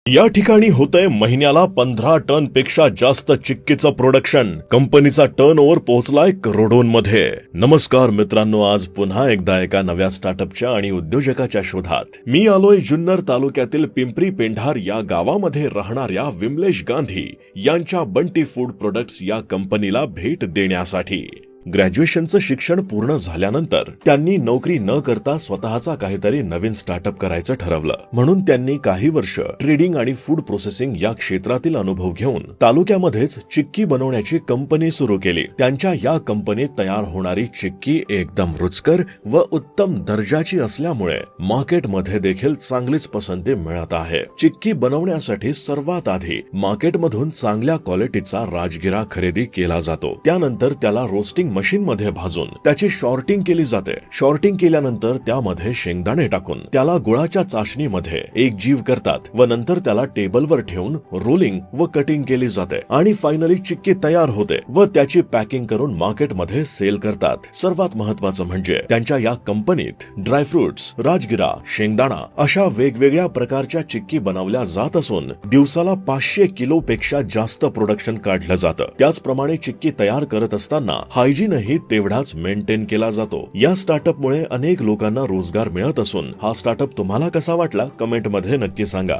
या ठिकाणी होतंय महिन्याला 15 टन पेक्षा जास्त चिक्कीचं प्रोडक्शन. कंपनीचा टर्नओव्हर पोहोचलाय करोडोंमध्ये. नमस्कार मित्रांनो, आज पुन्हा एकदा एका नव्या स्टार्टअपच्या आणि उद्योजकाच्या शोधात मी आलोय. जुन्नर तालुक्यातील पिंपरी पेंढार या गावामध्ये राहणाऱ्या विमलेश गांधी यांच्या बंटी फूड प्रोडक्ट्स या कंपनीला भेट देण्यासाठी. ग्रॅज्युएशनचं शिक्षण पूर्ण झाल्यानंतर त्यांनी नोकरी न करता स्वतःचा काहीतरी नवीन स्टार्टअप करायचं ठरवलं. म्हणून त्यांनी काही वर्ष ट्रेडिंग आणि फूड प्रोसेसिंग या क्षेत्रातील अनुभव घेऊन तालुक्यामध्येच चिक्की बनवण्याची कंपनी सुरू केली. त्यांच्या या कंपनीत तयार होणारी चिक्की एकदम रुचकर व उत्तम दर्जाची असल्यामुळे मार्केटमध्ये देखील चांगलीच पसंती मिळत आहे. चिक्की बनवण्यासाठी सर्वात आधी मार्केटमधून चांगल्या क्वालिटीचा राजगिरा खरेदी केला जातो. त्यानंतर त्याला रोस्टिंग मशीन मध्ये भाजून त्याची शॉर्टिंग केली जाते. शॉर्टिंग केल्यानंतर त्यामध्ये शेंगदाणे टाकून त्याला गुळाच्या चाशणीमध्ये एक जीव करतात व नंतर त्याला टेबलवर ठेवून रोलिंग व कटिंग केली जाते आणि फायनली चिक्की तयार होते व त्याची पॅकिंग करून मार्केटमध्ये सेल करतात. सर्वात महत्त्वाचं म्हणजे त्यांच्या या कंपनीत ड्रायफ्रुट्स, राजगिरा, शेंगदाणा अशा वेगवेगळ्या प्रकारच्या चिक्की बनवल्या जात असून दिवसाला 500 किलो पेक्षा जास्त प्रोडक्शन काढलं जातं. त्याचप्रमाणे चिक्की तयार करत असताना हायजीनही तेवढाच मेंटेन केला जातो. या स्टार्टअप मुळे अनेक लोकांना रोजगार मिळत असून हा स्टार्टअप तुम्हाला कसा वाटला कमेंट मध्ये नक्की सांगा.